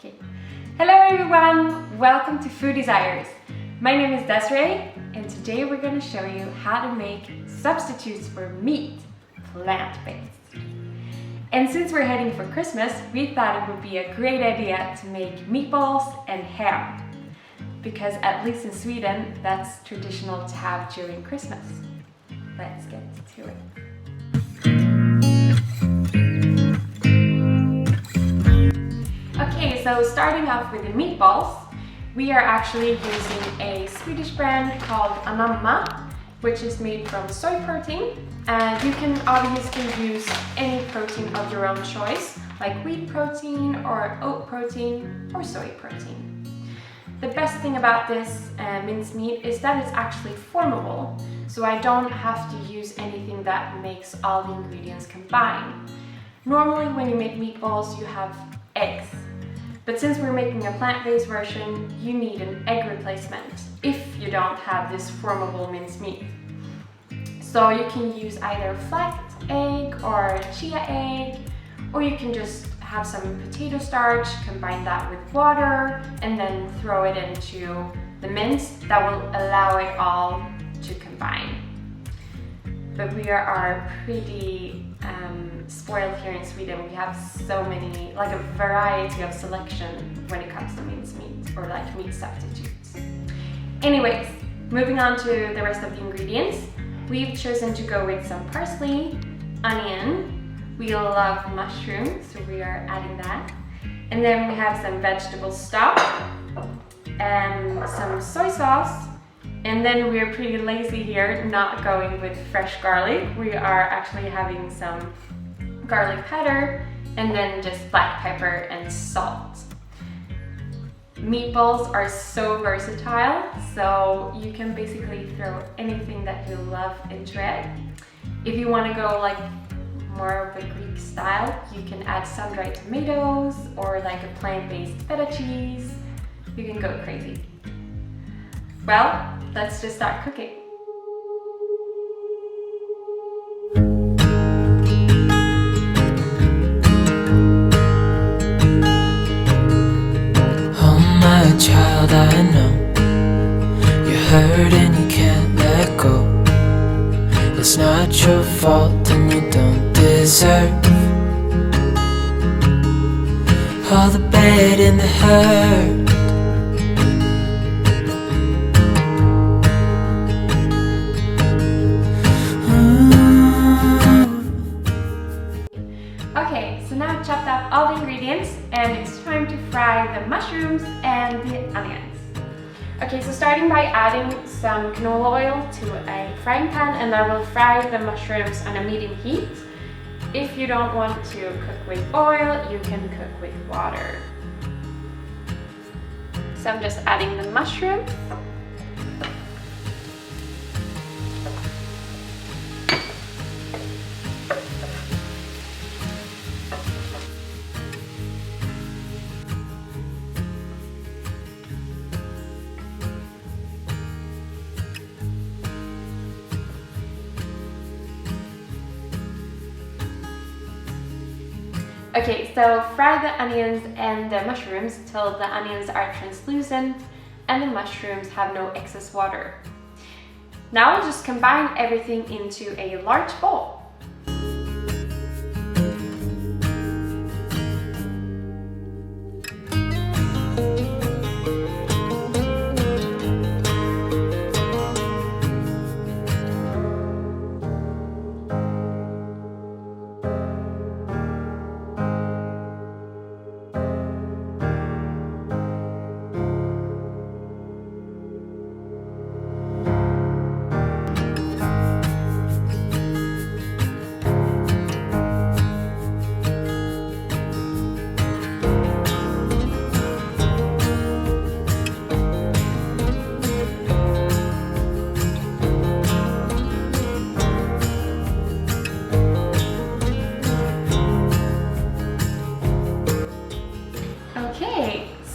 Okay. Hello everyone, welcome to Fooddesirees. My name is Desiree and today we're going to show you how to make substitutes for meat, plant-based. And since we're heading for Christmas, we thought it would be a great idea to make meatballs and ham. Because at least in Sweden, that's traditional to have during Christmas. Let's get to it. Okay, so starting off with the meatballs, we are actually using a Swedish brand called Anamma, which is made from soy protein. And you can obviously use any protein of your own choice, like wheat protein or oat protein or soy protein. The best thing about this minced meat is that it's actually formable, so I don't have to use anything that makes all the ingredients combine. Normally when you make meatballs you have eggs, but since we're making a plant-based version, you need an egg replacement if you don't have this formable minced meat. So you can use either flax egg or chia egg, or you can just have some potato starch, combine that with water, and then throw it into the mince. That will allow it all to combine. But we are pretty spoiled here in Sweden. We have so many, like a variety of selection when it comes to minced meat or like meat substitutes. Anyways, moving on to the rest of the ingredients. We've chosen to go with some parsley, onion. We love mushrooms, so we are adding that. And then we have some vegetable stock and some soy sauce. And then we're pretty lazy here, not going with fresh garlic. We are actually having some garlic powder and then just black pepper and salt. Meatballs are so versatile, so you can basically throw anything that you love into it. If you want to go like more of a Greek style, you can add sun-dried tomatoes or like a plant-based feta cheese. You can go crazy. Well, let's just start cooking. Oh my child, I know you're hurt and you can't let go. It's not your fault and you don't deserve all the bad and the hurt. Okay, so now I've chopped up all the ingredients and it's time to fry the mushrooms and the onions. Okay, so starting by adding some canola oil to a frying pan, and I will fry the mushrooms on a medium heat. If you don't want to cook with oil, you can cook with water. So I'm just adding the mushroom. Okay, so fry the onions and the mushrooms till the onions are translucent and the mushrooms have no excess water. Now I'll just combine everything into a large bowl.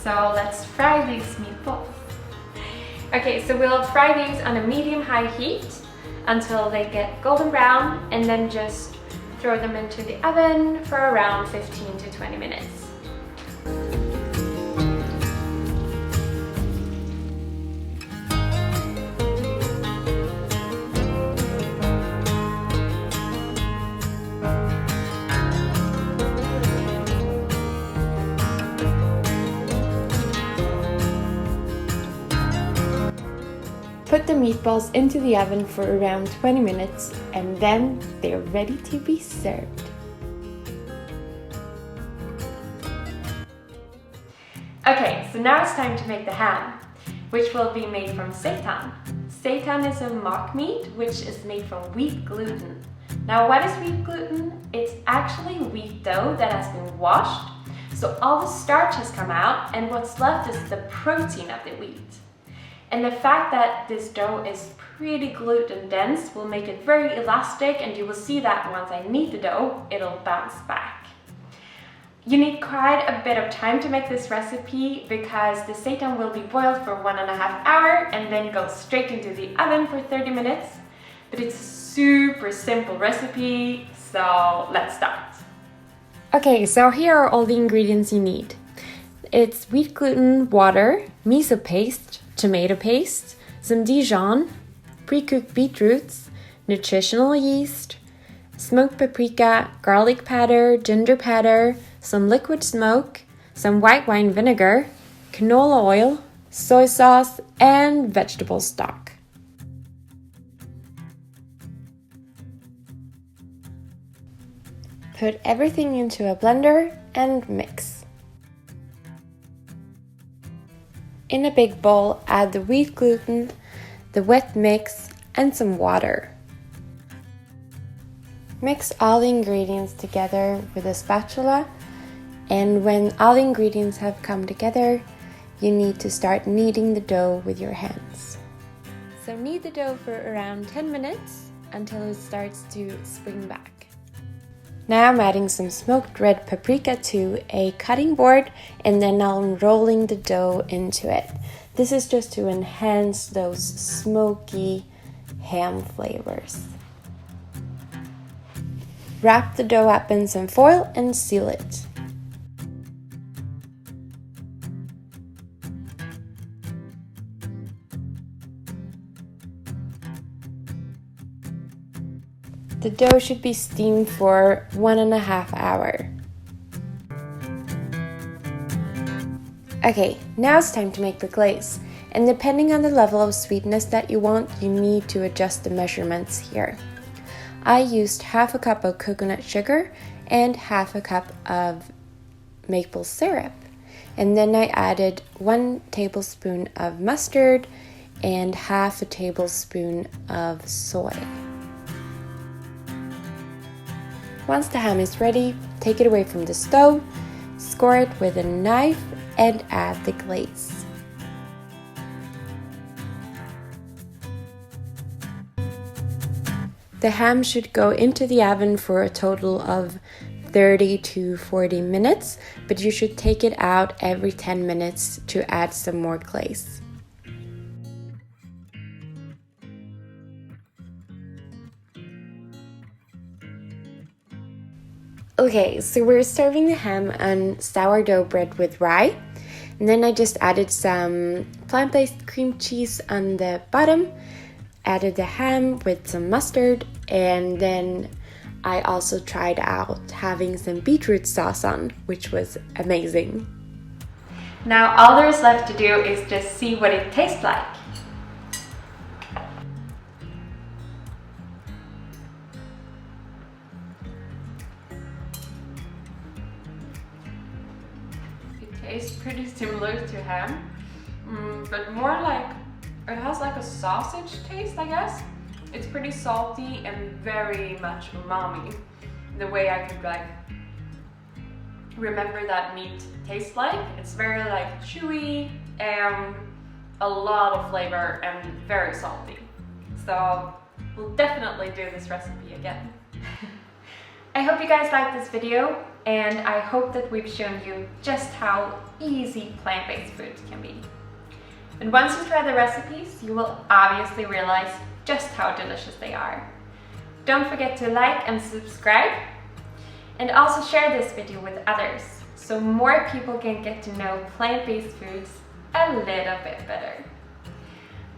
So let's fry these meatballs. Okay, so we'll fry these on a medium-high heat until they get golden brown, and then just throw them into the oven for around 15 to 20 minutes. put the meatballs into the oven for around 20 minutes and then they're ready to be served. Okay, so now it's time to make the ham, which will be made from seitan. Seitan is a mock meat which is made from wheat gluten. Now what is wheat gluten? It's actually wheat dough that has been washed, so all the starch has come out and what's left is the protein of the wheat. And the fact that this dough is pretty gluten dense will make it very elastic, and you will see that once I knead the dough, it'll bounce back. You need quite a bit of time to make this recipe because the seitan will be boiled for 1.5 hours and then go straight into the oven for 30 minutes. But it's a super simple recipe, so let's start. Okay, so here are all the ingredients you need. It's wheat gluten, water, miso paste, tomato paste, some Dijon, precooked beetroots, nutritional yeast, smoked paprika, garlic powder, ginger powder, some liquid smoke, some white wine vinegar, canola oil, soy sauce, and vegetable stock. Put everything into a blender and mix. In a big bowl, add the wheat gluten, the wet mix, and some water. Mix all the ingredients together with a spatula, and when all the ingredients have come together, you need to start kneading the dough with your hands. So knead the dough for around 10 minutes until it starts to spring back. Now I'm adding some smoked red paprika to a cutting board and then I'm rolling the dough into it. This is just to enhance those smoky ham flavors. Wrap the dough up in some foil and seal it. The dough should be steamed for 1.5 hours. Okay, now it's time to make the glaze. And depending on the level of sweetness that you want, you need to adjust the measurements here. I used 1/2 cup of coconut sugar and 1/2 cup of maple syrup. And then I added 1 tablespoon of mustard and 1/2 tablespoon of soy. Once the ham is ready, take it away from the stove, score it with a knife, and add the glaze. The ham should go into the oven for a total of 30 to 40 minutes, but you should take it out every 10 minutes to add some more glaze. Okay, so we're serving the ham on sourdough bread with rye. And then I just added some plant-based cream cheese on the bottom, added the ham with some mustard, and then I also tried out having some beetroot sauce on, which was amazing. Now all there is left to do is just see what it tastes like. Tastes pretty similar to ham, but more like it has like a sausage taste, I guess. It's pretty salty and very much umami, the way I could like remember that meat tastes like. It's very like chewy and a lot of flavor and very salty. So we'll definitely do this recipe again. I hope you guys liked this video, and I hope that we've shown you just how easy plant-based foods can be. And once you try the recipes, you will obviously realize just how delicious they are. Don't forget to like and subscribe, and also share this video with others so more people can get to know plant-based foods a little bit better.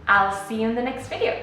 I'll see you in the next video.